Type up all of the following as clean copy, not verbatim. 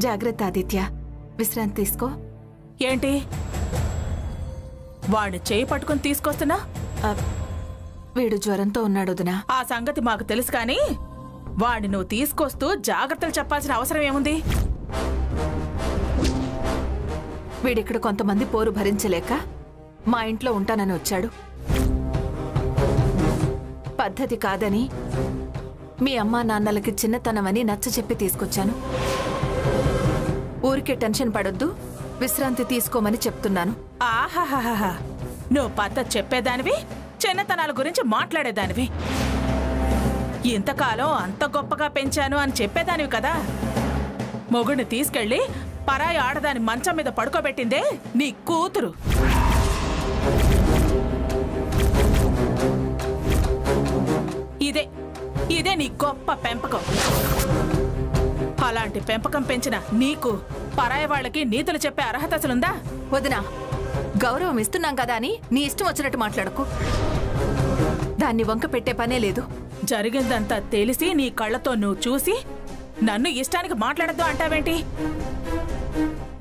జాగ్రత్త ఆదిత్య, విశ్రాంతి తీసుకో. ఏంటి వాడిని చేయి పట్టుకుని తీసుకొస్తున్నా? వీడు జ్వరంతో ఉన్నాడు వదినా. ఆ సంగతి మాకు తెలుసు కానీ వాడిని నువ్వు తీసుకొస్తూ జాగ్రత్తలు చెప్పాల్సిన అవసరం ఏముంది? వీడిక్కడ కొంతమంది పోరు భరించలేక మా ఇంట్లో ఉంటానని వచ్చాడు. పద్ధతి కాదని, మీ అమ్మా నాన్నలకి చిన్నతనమని నచ్చ చెప్పి తీసుకొచ్చాను. ఊరికే టెన్షన్ పడొద్దు, విశ్రాంతి తీసుకోమని చెప్తున్నాను. ఆహాహాహా, నువ్వు పద్ధతి చెప్పేదానివి, చిన్నతనాల గురించి మాట్లాడేదానివి. ఇంతకాలం అంత గొప్పగా పెంచాను అని చెప్పేదానివి కదా. మొగుడిని తీసుకెళ్లి పరాయి ఆడదాని మంచం మీద పడుకోబెట్టిందే నీ కూతురు. ఇదే నీ గొప్ప పెంపకం. అలాంటి పెంపకం పెంచిన నీకు పరాయి వాళ్ళకి నీతులు చెప్పే అర్హత అసలుందా? వదినా, గౌరవం ఇస్తున్నాం కదా అని నీ ఇష్టం వచ్చినట్టు మాట్లాడకు. దాన్ని వంక పెట్టే పనే లేదు. జరిగిందంతా తెలిసి నీ కళ్ళతో నువ్వు చూసి నన్ను ఇష్టానికి మాట్లాడద్దు అంటావేంటి?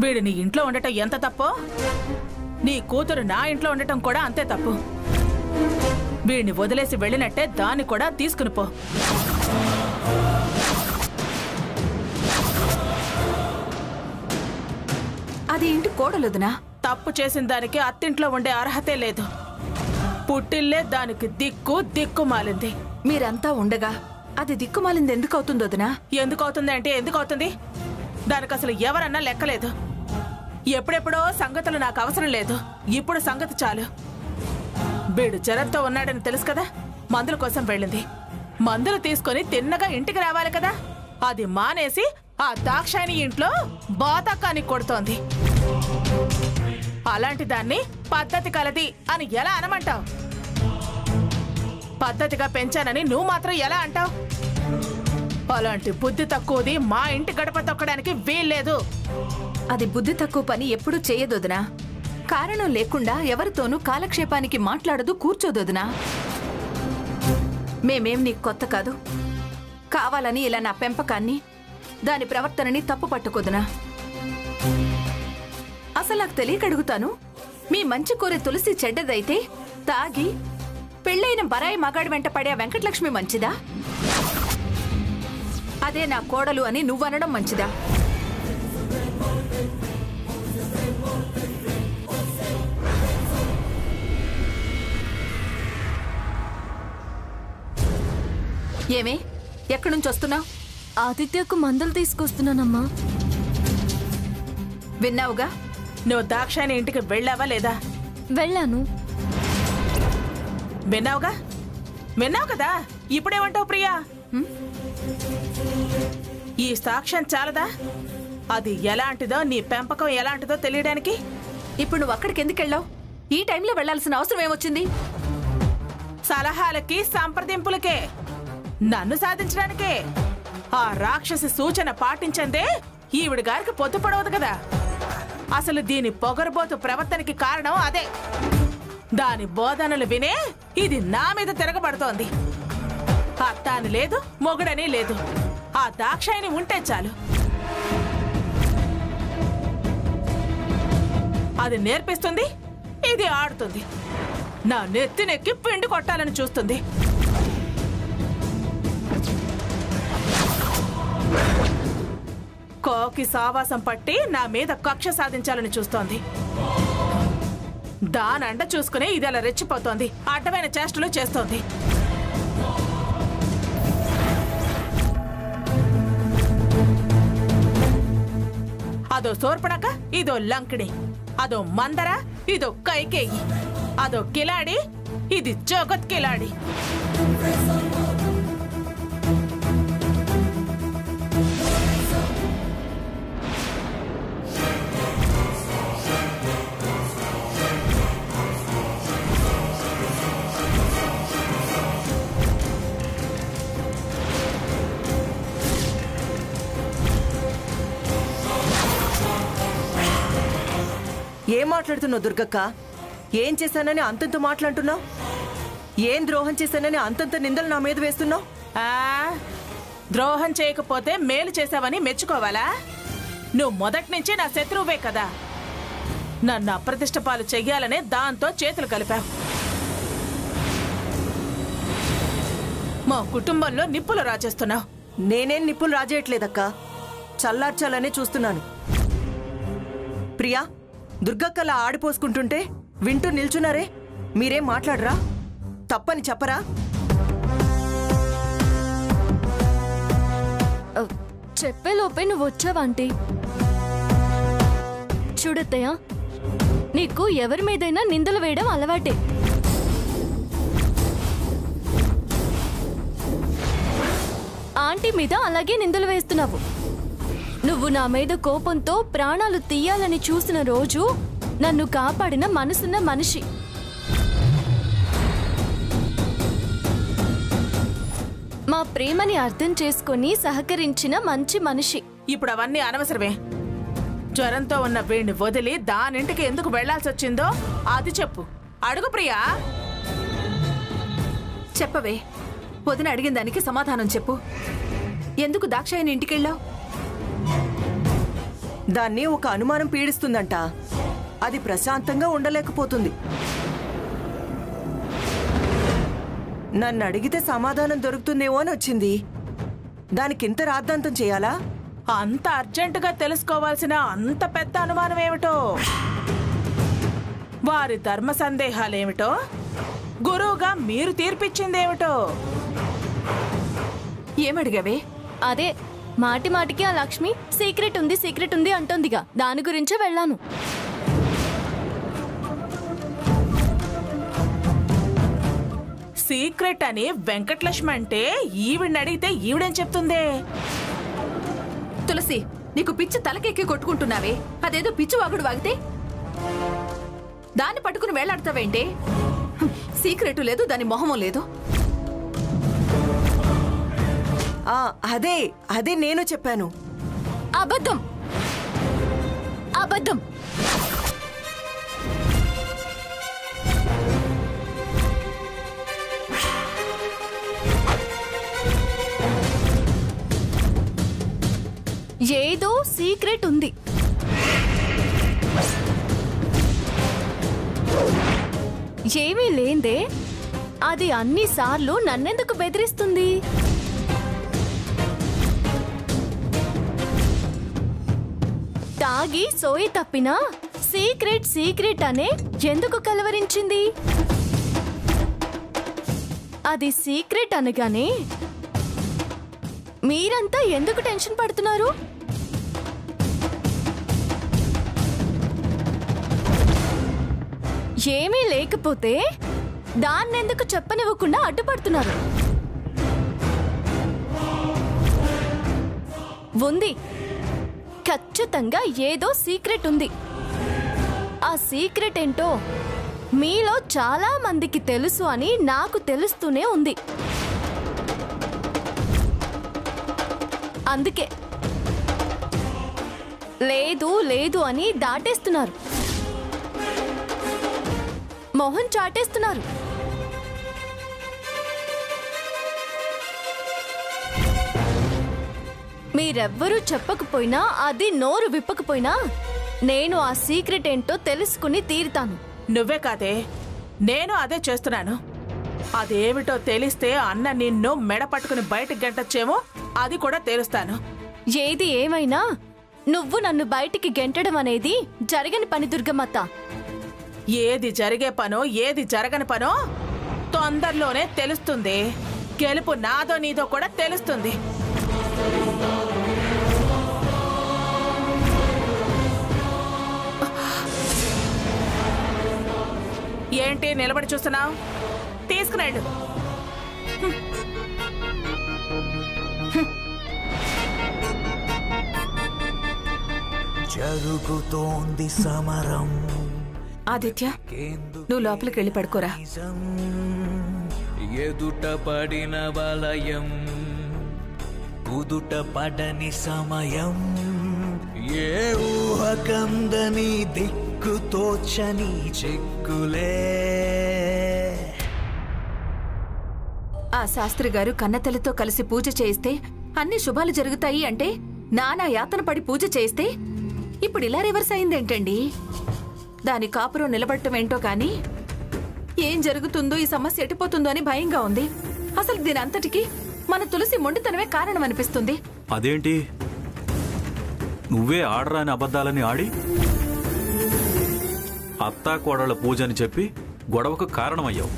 వీడు నీ ఇంట్లో ఉండటం ఎంత తప్పో, నీ కూతురు నా ఇంట్లో ఉండటం కూడా అంతే తప్పు. వీడిని వదిలేసి వెళ్ళినట్టే దాన్ని కూడా తీసుకుని పో. అది ఇంటి కోడలుదినా. తప్పు చేసిన దానికి అత్తింట్లో ఉండే అర్హతే లేదు. పుట్టిల్లే దానికి దిక్కు మాలింది. మీరంతా ఉండగా అది దిక్కుమాలింది ఎందుకు అవుతుంది వదినా? ఎందుకు అవుతుంది అంటే ఎందుకు అవుతుంది? దానికి అసలు ఎవరన్నా లెక్కలేదు. ఎప్పుడెప్పుడో సంగతులు నాకు అవసరం లేదు. ఇప్పుడు సంగతి చాలు. వీడు జ్వరంతో ఉన్నాడని తెలుసు కదా, మందుల కోసం వెళ్ళింది. మందులు తీసుకొని తిన్నగా ఇంటికి రావాలి కదా. అది మానేసి ఆ దాక్షాయణి ఇంట్లో బాతకాన్ని కొడుతోంది. అలాంటి దాన్ని పద్ధతి కలది అని ఎలా అనమంటావు? పద్ధతిగా పెంచానని నువ్వు మాత్రం ఎలా అంటావు? అలాంటి బుద్ధి తక్కువది మా ఇంటి గడప తొక్కడానికి వీల్లేదు. అది బుద్ధి తక్కువ పని ఎప్పుడూ చేయదొదినా. కారణం లేకుండా ఎవరితోనూ కాలక్షేపానికి మాట్లాడదు, కూర్చోదొదినా. మేమేం నీకు కొత్త కాదు. కావాలని ఇలా నా పెంపకాన్ని, దాని ప్రవర్తనని తప్పు పట్టుకోదునా. అసలు నాకు తెలియక అడుగుతాను, మీ మంచి కోరే తులసి చెడ్డదైతే తాగి పెళ్ళైన బరాయి మగాడి వెంట పడే వెంకటలక్ష్మి మంచిదా? అదే నా కోడలు అని నువ్వనడం మంచిదా? ఏమే, ఎక్కడి నుంచి వస్తున్నావు? ఆదిత్యకు మందులు తీసుకొస్తున్నానమ్మా. విన్నావుగా? నువ్వు దాక్షాయణి ఇంటికి వెళ్ళావా లేదా? వెళ్ళాను. విన్నావు కదా. ఇప్పుడేమంటావు ప్రియా? ఈ సాక్ష్యం చాలదా? అది ఎలాంటిదో, నీ పెంపకం ఎలాంటిదో తెలియడానికి? ఇప్పుడు నువ్వు అక్కడికి ఎందుకు వెళ్ళావు? ఈ టైంలో వెళ్లాల్సిన అవసరం ఏమొచ్చింది? సలహాలకి సంప్రదింపులకే, నన్ను సాధించడానికే. ఆ రాక్షసి సూచన పాటించందే ఈవిడ గారికి పొత్తు పడవదు కదా. అసలు దీని పొగరబోతు ప్రవర్తనకి కారణం అదే. దాని బోధనలు వినే ఇది నా మీద తిరగబడుతోంది. అత్త అని లేదు, మొగుడని లేదు. ఆ దాక్షాయిని ఉంటే చాలు. అది నేర్పిస్తుంది, ఇది ఆడుతుంది. నా నెత్తినెక్కి పిండి కొట్టాలని చూస్తుంది. కోకి సావాసం పట్టి నా మీద కక్ష సాధించాలని చూస్తోంది. దానండ చూసుకునే ఇది అలా రెచ్చిపోతోంది. అడ్డమైన చేష్టలు చేస్తోంది. అదో సోర్పడక, ఇదో లంకిడి. అదో మందర, ఇదో కైకేయి. అదో కిలాడి, ఇది జగత్ కిలాడి. ఏం మాట్లాడుతున్నావు దుర్గక్క? ఏం చేశానని అంతంత మాట్లాడుతున్నావు? ఏం ద్రోహం చేశానని అంతంత నిందలు నా మీద వేస్తున్నావు? ద్రోహం చేయకపోతే మేలు చేశావని మెచ్చుకోవాలా? నువ్వు మొదటి నుంచి నా శత్రువువే కదా. నన్ను అప్రతిష్ట పాలు చెయ్యాలనే దాంతో చేతులు కలిపావు. మా కుటుంబంలో నిప్పులు రాచేస్తున్నావు. నేనేం నిప్పులు రాజేయట్లేదక్కా, చల్లార్చాలనే చూస్తున్నాను. ప్రియా, దుర్గక్కలా ఆడిపోసుకుంటుంటే వింటూ నిల్చున్నారే, మీరేం మాట్లాడరా? తప్పని చెప్పరా? చెప్పేలోపే నువ్వు వచ్చావంటీ. చూడత్తయ్య, నీకు ఎవరి మీదైనా నిందలు వేయడం అలవాటే. ఆంటీ మీద అలాగే నిందలు వేస్తున్నావు. నువ్వు నా మీద కోపంతో ప్రాణాలు తీయాలని చూసిన రోజు నన్ను కాపాడిన మనసున్న మనిషి. మా ప్రేమని అర్థం చేసుకొని సహకరించిన మంచి మనిషి. ఇప్పుడు అవన్నీ అనవసరమే. జ్వరంతో ఉన్న వీణ్ణి వదిలి దానింటికి ఎందుకు వెళ్లాల్సి వచ్చిందో అది చెప్పు. అడుగు ప్రియా. చెప్పవే, వదిన అడిగిన దానికి సమాధానం చెప్పు. ఎందుకు దాక్షాయని ఇంటికెళ్ళావు? దాన్ని ఒక అనుమానం పీడిస్తుందంట. అది ప్రశాంతంగా ఉండలేకపోతుంది. నన్ను అడిగితే సమాధానం దొరుకుతుందేమో అని వచ్చింది. దానికింత రాద్ధాంతం చేయాలా? అంత అర్జెంటుగా తెలుసుకోవాల్సిన అంత పెద్ద అనుమానం ఏమిటో, వారి ధర్మ సందేహాలేమిటో, గురువుగా మీరు తీర్పిచ్చిందేమిటో. ఏమడిగావే? అదే మాటి మాటికి ఆ లక్ష్మి సీక్రెట్ ఉంది అంటోందిగా, దాని గురించే వెళ్ళాను. సీక్రెట్ అని వెంకటలక్ష్మి అంటే ఈవిడ్ని అడిగితే ఈవిడేం చెప్తుందే? తులసి, నీకు పిచ్చి తలకెక్కి కొట్టుకుంటున్నావే. అదేదో పిచ్చి వాగుడు వాగితే దాన్ని పట్టుకుని వేలాడతావేంటే? సీక్రెట్ లేదు, దాని మొహము లేదు. అదే అదే నేను చెప్పాను. అబద్ధం, అబద్ధం. ఏదో సీక్రెట్ ఉంది. ఏమీ లేందే అది అన్నిసార్లు నన్నెందుకు బెదిరిస్తుంది? తాగి సోయి తప్పినా సీక్రెట్ సీక్రెట్ అనే ఎందుకు కలవరించింది? అది సీక్రెట్ అనగానే మీరంతా ఎందుకు టెన్షన్ పడుతున్నారు? ఏమీ లేకపోతే దాన్నెందుకు చెప్పనివ్వకుండా అడ్డుపడుతున్నారు? ఉంది, ఖచ్చితంగా ఏదో సీక్రెట్ ఉంది. ఆ సీక్రెట్ ఏంటో మీలో చాలా మందికి తెలుసు అని నాకు తెలుస్తూనే ఉంది. అందుకే లేదు లేదు అని దాటేస్తున్నారు, మొహం చాటేస్తున్నారు. మీరెవ్వరూ చెప్పకపోయినా, అది నోరు విప్పకపోయినా నేను ఆ సీక్రెట్ ఏంటో తెలుసుకుని తీరుతాను. నువ్వే కాదే, నేను అదే చేస్తున్నాను. అదేమిటో తెలిస్తే అన్న నిన్ను మెడ పట్టుకుని బయటకు గెంటొచ్చేమో, అది కూడా తెలుస్తాను. ఏది ఏమైనా నువ్వు నన్ను బయటికి గెంటడం అనేది జరగని పని దుర్గమ్మత్త. ఏది జరిగే పనో ఏది జరగని పనో తొందరలోనే తెలుస్తుంది. గెలుపు నాదో నీదో కూడా తెలుస్తుంది. ఏంటి నిలబడి చూస్తున్నావు? తీసుకున్నాడు. జరుగుతోంది సమరం. ఆదిత్య, నువ్వు లోపలికి వెళ్ళి పడుకోరా. ఎదుట పడిన వలయం, కుదుట పడని సమయం, ఏ ఊహకందని దిక్కుతోచని చెక్కులే. ఆ శాస్త్రి గారు కన్నతల్లితో కలిసి పూజ చేయిస్తే అన్ని శుభాలు జరుగుతాయి అంటే నానా యాతన పడి పూజ చేస్తే ఇప్పుడు ఇలా రివర్స్ అయిందేంటండి? దాని కాపురం నిలబడటం ఏంటో కానీ ఏం జరుగుతుందో, ఈ సమస్య ఎట్టిపోతుందో అని భయంగా ఉంది. అసలు దీని అంతటికి మన తులసి మొండితనమే కారణం అనిపిస్తుంది. అదేంటి, నువ్వే ఆడరాని అబద్ధాలని ఆడి అత్తా కోడళ్ళ పూజ అని చెప్పి గొడవకు కారణమయ్యావు.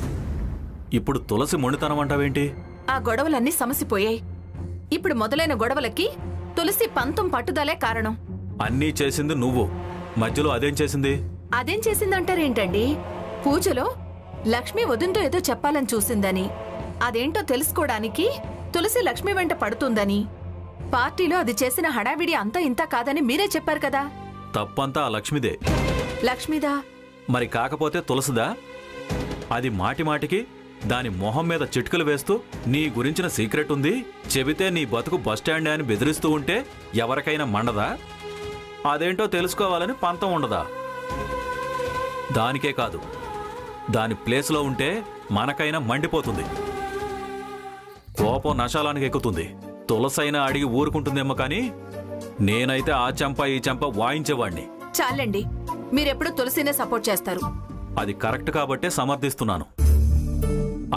ఇప్పుడు తులసి మొండితనం అంటావేంటి? ఆ గొడవలన్నీ సమసిపోయాయి. ఇప్పుడు మొదలైన గొడవలకి తులసి పంతం పట్టుదలే కారణం. అన్నీ చేసింది నువ్వు, మధ్యలో అదేం చేసింది? అదేం చేసిందంటారేంటండి? పూజలో లక్ష్మి వదినతో ఏదో చెప్పాలని చూసిందని, అదేంటో తెలుసుకోవడానికి తులసి లక్ష్మి వెంట పడుతుందని, పార్టీలో అది చేసిన హడావిడి అంతా ఇంత కాదని మీరే చెప్పారు కదా. తప్పంతా ఆ లక్ష్మిదే. లక్ష్మిదా? మరి కాకపోతే తులసిదా? అది మాటి మాటికి దాని మొహం మీద చిట్కలు వేస్తూ నీ గురించిన సీక్రెట్ ఉంది, చెబితే నీ బతుకు బస్టాండ్ అని బెదిరిస్తూ ఉంటే ఎవరికైనా మండదా? అదేంటో తెలుసుకోవాలని పంతం ఉండదా? దానికే కాదు, దాని ప్లేస్లో ఉంటే మనకైనా మండిపోతుంది, కోపం నశాలానికి ఎక్కుతుంది. తులసైనా అడిగి ఊరుకుంటుందేమో కానీ నేనైతే ఆ చెంప ఈ చెంప వాయించేవాణ్ణి. చాలండి, మీరెప్పుడు తులసినే సపోర్ట్ చేస్తారు. అది కరెక్ట్ కాబట్టే సమర్థిస్తున్నాను.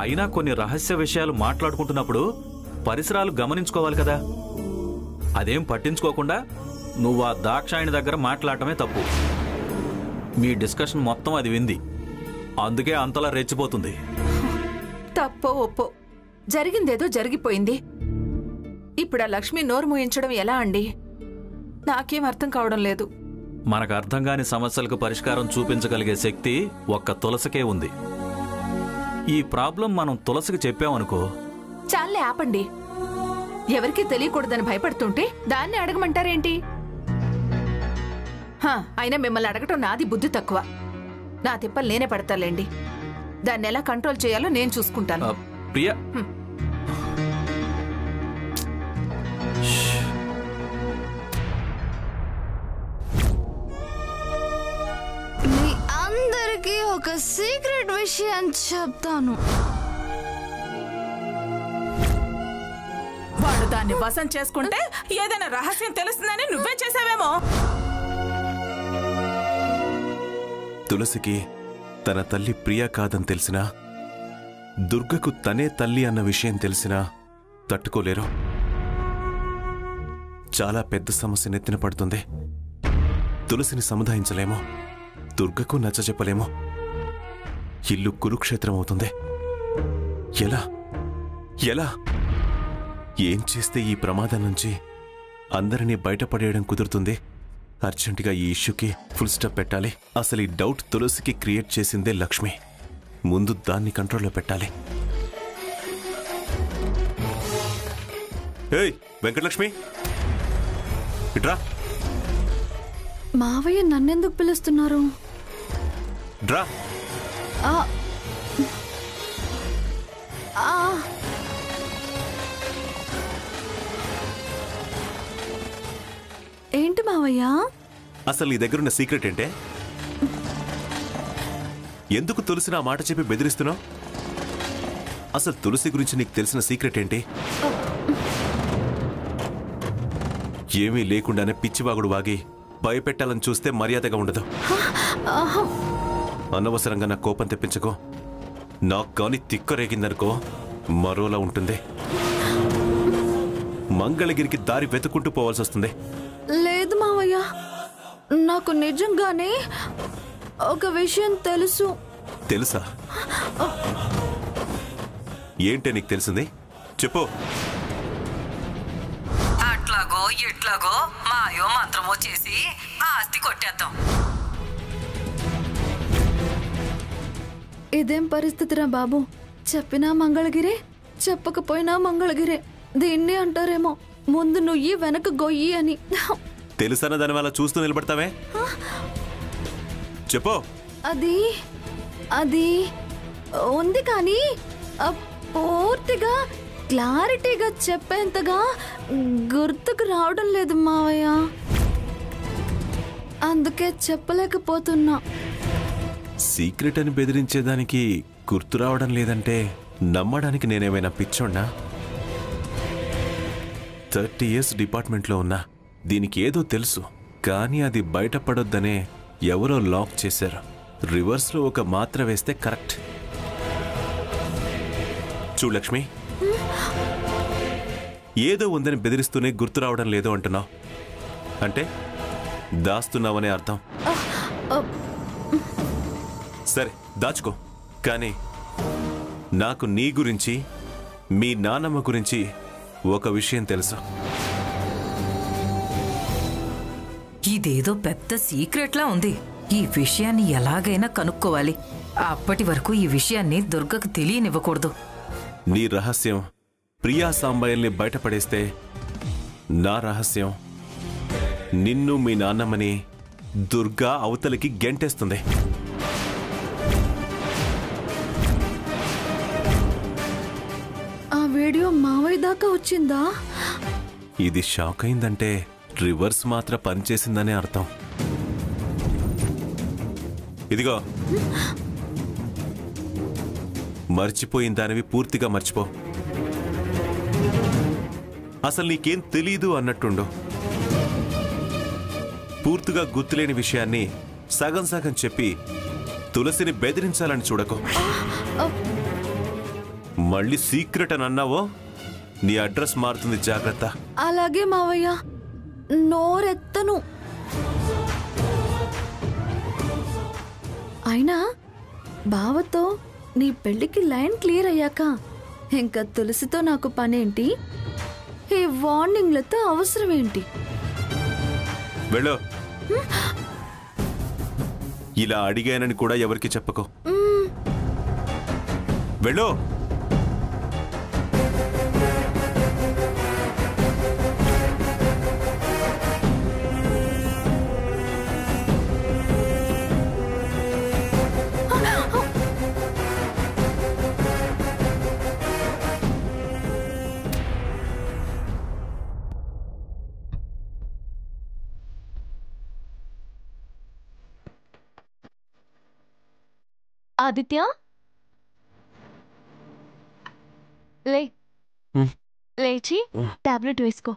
అయినా కొన్ని రహస్య విషయాలు మాట్లాడుకుంటున్నప్పుడు పరిసరాలు గమనించుకోవాలి కదా. అదేం పట్టించుకోకుండా నువ్వు ఆ దాక్షాయణి దగ్గర మాట్లాడటమే తప్పు. మీ డిస్కషన్ మొత్తం అది వింది, అందుకే అంతలా రెచ్చిపోతుంది. తప్పో ఒప్పో జరిగిందేదో జరిగిపోయింది. ఇప్పుడు ఆ లక్ష్మి నోరు మూయించడం ఎలా అండి? నాకేం అర్థం కావడం లేదు. మనకు అర్థం కాని సమస్యలకు పరిష్కారం చూపించగలిగే శక్తి ఒక్క తులసికే ఉంది. ఈ ప్రాబ్లం మనం తులసికి చెప్పామనుకో. చాలే ఆపండి. ఎవరికీ తెలియకూడదని భయపడుతుంటే దాన్ని అడగమంటారేంటి? అయినా మిమ్మల్ని అడగటం నాది బుద్ధి తక్కువ. నా తిప్పలు నేనే పడతాలేండి. దాన్ని ఎలా కంట్రోల్ చేయాలో నేను చూసుకుంటాను. ప్రియా, మీ అందరికీ ఒక సీక్రెట్ విషయం చెప్తాను. వాడు దాన్ని వశం చేసుకుంటే ఏదైనా రహస్యం తెలుస్తుందని నువ్వే చేసావేమో. తులసికి తన తల్లి ప్రియా కాదని తెలిసినా, దుర్గకు తనే తల్లి అన్న విషయం తెలిసినా తట్టుకోలేరు. చాలా పెద్ద సమస్య నెత్తిన పడుతుంది. తులసిని సముదాయించలేమో, దుర్గకు నచ్చజెప్పలేమో. ఇల్లు కురుక్షేత్రం అవుతుంది. ఎలా ఎలా ఏం చేస్తే ఈ ప్రమాదం నుంచి అందరినీ బయటపడేయడం కుదురుతుంది? అర్జెంటుగా ఈ ఇష్యూకి ఫుల్ స్టాప్ పెట్టాలి. అసలు ఈ డౌట్ తులసికి క్రియేట్ చేసిందే లక్ష్మి. ముందు దాన్ని కంట్రోల్లో పెట్టాలి. ఏయ్ వెంకటలక్ష్మి, ఇట్రా. మావయ్య నన్నెందుకు పిలుస్తున్నారు? డ్రా. ఏంటి మావయ్య? అసలు నీ దగ్గరున్న సీక్రెట్ ఏంటే? ఎందుకు తులసి నా మాట చెప్పి బెదిరిస్తున్నావు? అసలు తులసి గురించి నీకు తెలిసిన సీక్రెట్ ఏంటి? ఏమీ లేకుండానే పిచ్చివాగుడు వాగి భయపెట్టాలని చూస్తే మర్యాదగా ఉండదు. అనవసరంగా నా కోపం తెప్పించుకో. నాకు కానీ తిక్కరేగిందనుకో మరోలా ఉంటుంది. మంగళగిరికి దారి వెతుకుంటూ పోవాల్సి వస్తుంది. లేదు మావయ్య, నాకు నిజంగానే ఒక విషయం తెలుసు. తెలుసా? ఏంటే నీకు తెలిసింది? చెప్పు. అట్లాగో ఇట్లాగో మాయో మంత్రమో చేసి ఆస్తి కొట్టేద్దాం. ఇదేం పరిస్థితిరా బాబు? చెప్పినా మంగళగిరే, చెప్పకపోయినా మంగళగిరే. దీన్ని అంటారేమో ముందు నుయ్యి వెనక గొయ్యి అని. తెలుసన్న దాని వల్ల చూస్తూ నిలబడతావే? చెప్పు. అది అది ఉంది కానీ పూర్తిగా క్లారిటీగా చెప్పేంతగా గుర్తుకు రావడం లేదు మావయ్య. అందుకే చెప్పలేకపోతున్నా. సీక్రెట్ అని బెదిరించేదానికి గుర్తు రావడం లేదంటే నమ్మడానికి నేనేమైనా పిచ్చోన్నా? 30 years డిపార్ట్మెంట్లో ఉన్నా దీనికి ఏదో తెలుసు, కానీ అది బయటపడొద్దనే ఎవరో లాక్ చేశారు. రివర్స్లో ఒక మాత్ర వేస్తే కరెక్ట్. చూడు లక్ష్మి, ఏదో ఉందని బెదిరిస్తూనే గుర్తు రావడం లేదు అంటున్నావు. అంటే దాస్తున్నావనే అర్థం. సరే దాచుకో, కానీ నాకు నీ గురించి మీ నాన్నమ్మ గురించి ఒక విషయం తెలుసు. ఇదేదో పెద్ద సీక్రెట్లా ఉంది. ఈ విషయాన్ని ఎలాగైనా కనుక్కోవాలి. అప్పటి వరకు ఈ విషయాన్ని దుర్గకు తెలియనివ్వకూడదు. నీ రహస్యం ప్రియా సాంబయ్యల్ని బయటపడేస్తే నా రహస్యం నిన్ను మీ నాన్నమ్మని దుర్గా అవతలికి గెంటేస్తుంది. ఆ వీడియో మావయ్య దాకా వచ్చిందా? ఇది షాక్ అయిందంటే రివర్స్ మాత్రం పనిచేసిందనే అర్థం. ఇదిగో, మర్చిపోయిన దానివి పూర్తిగా మర్చిపో. అసలు నీకేం తెలీదు అన్నట్టుండు. పూర్తిగా గుర్తులేని విషయాన్ని సగం సగం చెప్పి తులసిని బెదిరించాలని చూడకు. మళ్ళీ సీక్రెట్ అని అన్నావో నీ అడ్రస్ మారుతుంది, జాగ్రత్త. అలాగే మావయ్య, నోరెత్తను. అయినా బావతో నీ పెళ్లికి లైన్ క్లియర్ అయ్యాక ఇంకా తులసితో నాకు పనేంటి? ఈ వార్నింగ్లతో అవసరం ఏంటి? వెళ్ళు. ఇలా అడిగానని కూడా ఎవరికి చెప్పకు. వెళ్ళు. ఆదిత్య, లేచి టాబ్లెట్ వేసుకో.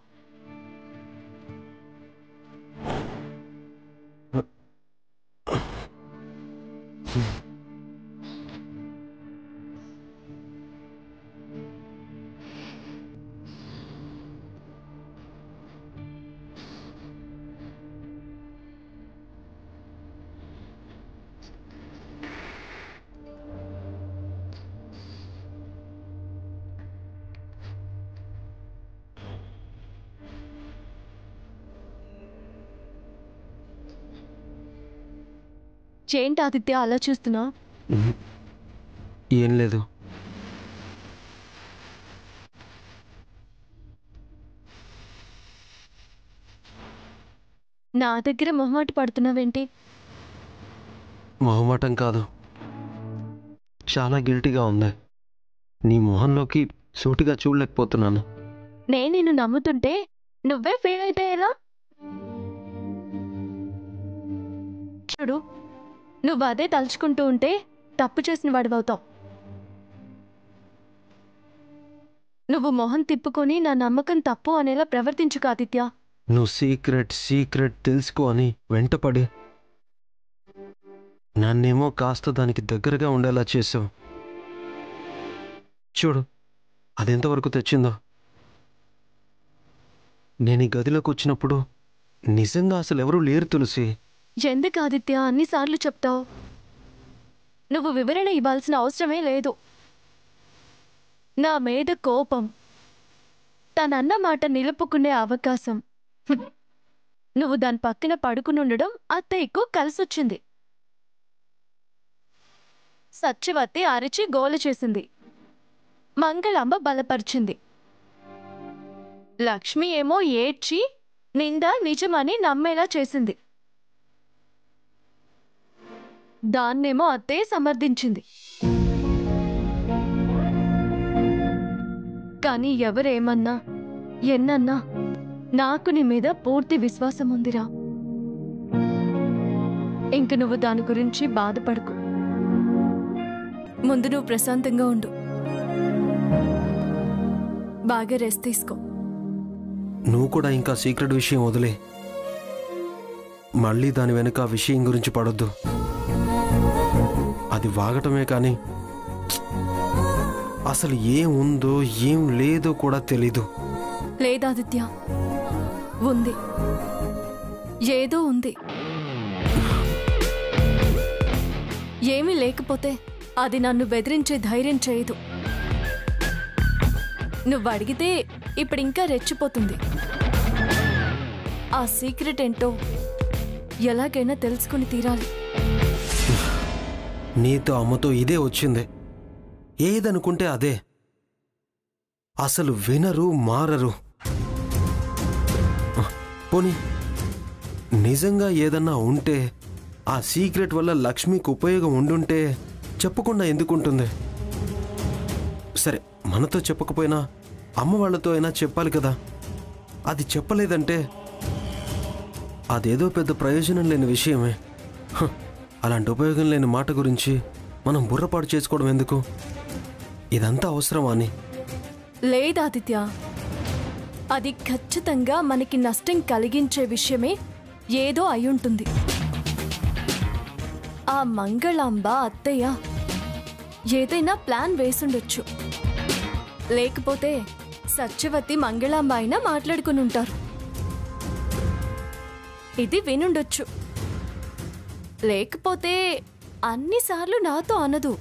ఏంటి ఆదిత్య అలా చూస్తున్నా? ఏం లేదు. నా దగ్గర మొహమాట పడుతున్నావేంటి? మొహమాటం కాదు, చాలా గిల్టీగా ఉంది. నీ మొహంలోకి సూటిగా చూడలేకపోతున్నాను. నేను నిన్ను నమ్ముతుంటే నువ్వే ఫెయిల్ అయితే ఎలా? చూడు, నువ్వు అదే తలుచుకుంటూ ఉంటే తప్పు చేసిన వాడివవుతావు. నువ్వు మొహం తిప్పుకొని నా నమ్మకం తప్పు అనేలా ప్రవర్తించుకు ఆదిత్య. నువ్వు సీక్రెట్ తెలుసుకో అని వెంటపడి నన్నేమో కాస్త దానికి దగ్గరగా ఉండేలా చేసావు. చూడు అదెంతవరకు తెచ్చిందో. నేను ఈ గదిలోకి వచ్చినప్పుడు నిజంగా అసలు ఎవరూ లేరు తులసి. ఎందుకు ఆదిత్య అన్నిసార్లు చెప్తావు? నువ్వు వివరణ ఇవ్వాల్సిన అవసరమే లేదు. నా మీద కోపం, తనన్న మాట నిలుపుకునే అవకాశం, నువ్వు దాని పక్కన పడుకునుండడం అత్తయ్యకు కలిసొచ్చింది. సత్యవతి అరిచి గోల చేసింది, మంగళంబ బలపరిచింది, లక్ష్మి ఏమో ఏడ్చి నిందా నిజమని నమ్మేలా చేసింది. దాన్నేమో అత్తయ్య సమర్థించింది. కానీ ఎవరేమన్నా ఎన్నన్నా నాకు నీ మీద పూర్తి విశ్వాసం ఉందిరా. ఇంక నువ్వు దాని గురించి బాధపడకు. ముందు నువ్వు ప్రశాంతంగా ఉండు, బాగా రెస్ట్ తీసుకో. నువ్వు కూడా ఇంకా సీక్రెట్ విషయం వదిలే. మళ్ళీ దాని వెనుక ఆ విషయం గురించి పడొద్దు. అది వాగటమే కానీ అసలు ఏం ఉందో ఏం లేదో కూడా తెలీదు. లేదాదిత్య, ఉంది. ఏదో ఉంది. ఏమీ లేకపోతే అది నన్ను బెదిరించే ధైర్యం చేయదు. నువ్వు అడిగితే ఇప్పుడింకా రెచ్చిపోతుంది. ఆ సీక్రెట్ ఏంటో ఎలాగైనా తెలుసుకుని తీరాలి. నీతో అమ్మతో ఇదే వచ్చింది. ఏదనుకుంటే అదే. అసలు వినరు, మారరు. పోనీ నిజంగా ఏదన్నా ఉంటే ఆ సీక్రెట్ వల్ల లక్ష్మికి ఉపయోగం ఉండుంటే చెప్పకుండా ఎందుకుంటుంది? సరే, మనతో చెప్పకపోయినా అమ్మ వాళ్ళతో అయినా చెప్పాలి కదా. అది చెప్పలేదంటే అదేదో పెద్ద ప్రయోజనం లేని విషయమే. అలాంటి ఉపయోగం లేని మాట గురించి మనం బుర్రపాటు చేసుకోవడం ఎందుకు? ఇదంతా అవసరమా అని? లేదాదిత్య, అది ఖచ్చితంగా మనకి నష్టం కలిగించే విషయమే ఏదో అయ్యుంటుంది. ఆ మంగళాంబ అత్తయ్య ఏదైనా ప్లాన్ వేసుండొచ్చు. లేకపోతే సత్యవతి మంగళాంబ అయినా మాట్లాడుకుని ఉంటారు. ఇది వినుండొచ్చు. లేకపోతే అన్నిసార్లు నాతో అనదు.